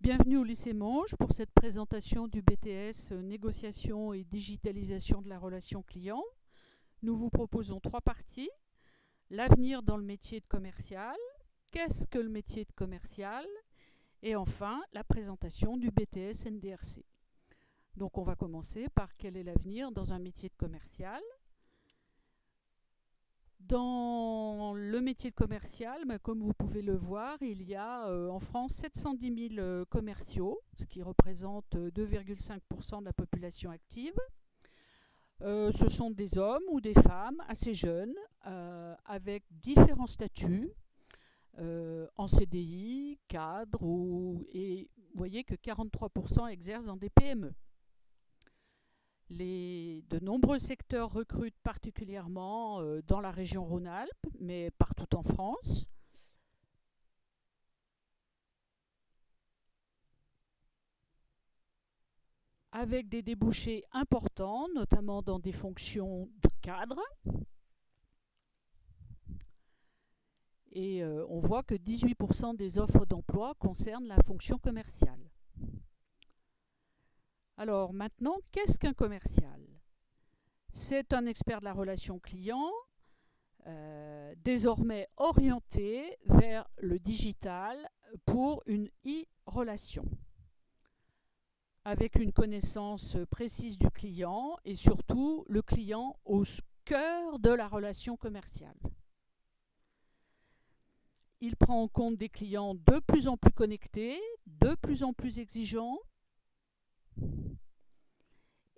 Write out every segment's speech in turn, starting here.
Bienvenue au lycée Monge pour cette présentation du BTS Négociation et digitalisation de la relation client. Nous vous proposons 3 parties. L'avenir dans le métier de commercial, qu'est-ce que le métier de commercial et enfin la présentation du BTS NDRC. Donc on va commencer par quel est l'avenir dans un métier de commercial. Dans le métier de commercial, comme vous pouvez le voir, il y a en France 710 000 commerciaux, ce qui représente 2,5% de la population active. Ce sont des hommes ou des femmes assez jeunes, avec différents statuts, en CDI, cadre, et vous voyez que 43% exercent dans des PME. De nombreux secteurs recrutent particulièrement dans la région Rhône-Alpes, mais partout en France. Avec des débouchés importants, notamment dans des fonctions de cadre. Et on voit que 18% des offres d'emploi concernent la fonction commerciale. Alors maintenant, qu'est-ce qu'un commercial ? C'est un expert de la relation client, désormais orienté vers le digital pour une e-relation, avec une connaissance précise du client et surtout le client au cœur de la relation commerciale. Il prend en compte des clients de plus en plus connectés, de plus en plus exigeants,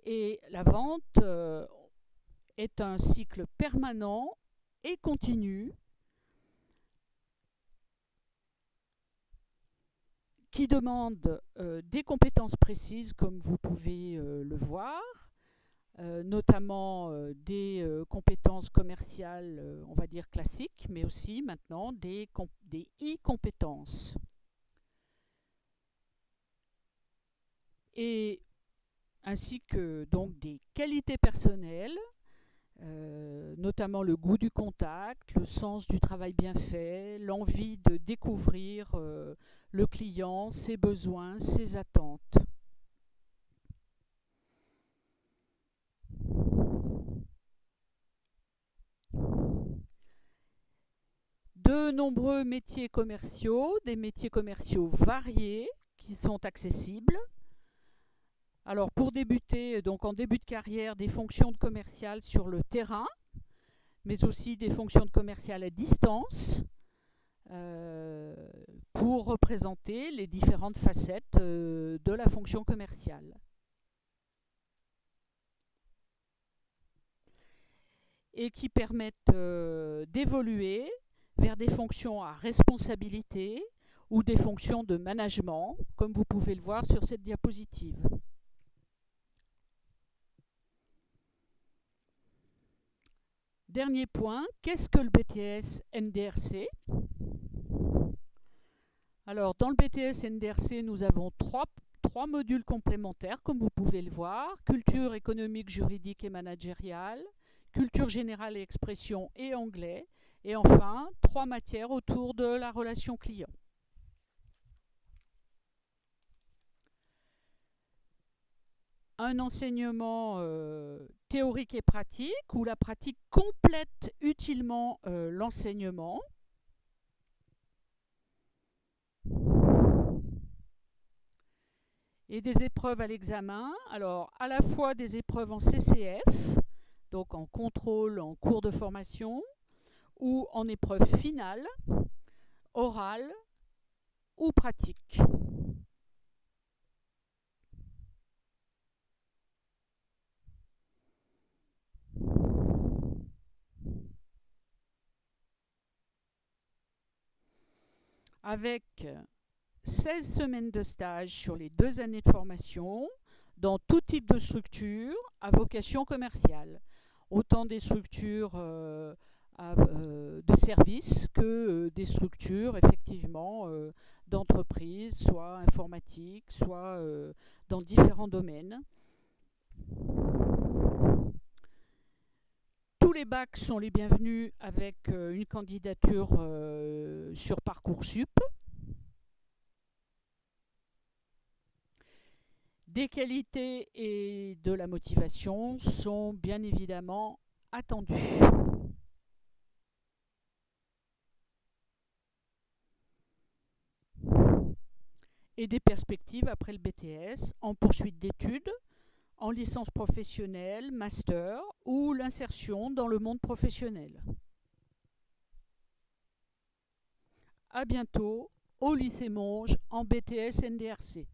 et la vente est un cycle permanent et continu qui demande des compétences précises, comme vous pouvez le voir, notamment des compétences commerciales, on va dire classiques, mais aussi maintenant des e-compétences. Et ainsi que donc des qualités personnelles, notamment le goût du contact, le sens du travail bien fait, l'envie de découvrir le client, ses besoins, ses attentes. De nombreux métiers commerciaux, des métiers commerciaux variés qui sont accessibles. Alors pour débuter, donc en début de carrière, des fonctions de commercial sur le terrain, mais aussi des fonctions de commercial à distance, pour représenter les différentes facettes de la fonction commerciale. Et qui permettent d'évoluer vers des fonctions à responsabilité ou des fonctions de management, comme vous pouvez le voir sur cette diapositive. Dernier point, qu'est-ce que le BTS NDRC ? Alors, dans le BTS NDRC, nous avons trois modules complémentaires, comme vous pouvez le voir. Culture économique, juridique et managériale, culture générale et expression et anglais. Et enfin, 3 matières autour de la relation client. Un enseignement théorique et pratique, où la pratique complète utilement l'enseignement. Et des épreuves à l'examen, alors à la fois des épreuves en CCF, donc en contrôle, en cours de formation, ou en épreuve finale, orale ou pratique. Avec 16 semaines de stage sur les 2 années de formation dans tout type de structure à vocation commerciale. Autant des structures de services que des structures effectivement d'entreprise, soit informatique, soit dans différents domaines. Tous les bacs sont les bienvenus avec une candidature sur Parcoursup. Des qualités et de la motivation sont bien évidemment attendues. Et des perspectives après le BTS en poursuite d'études, en licence professionnelle, master ou l'insertion dans le monde professionnel. À bientôt au lycée Monge en BTS NDRC.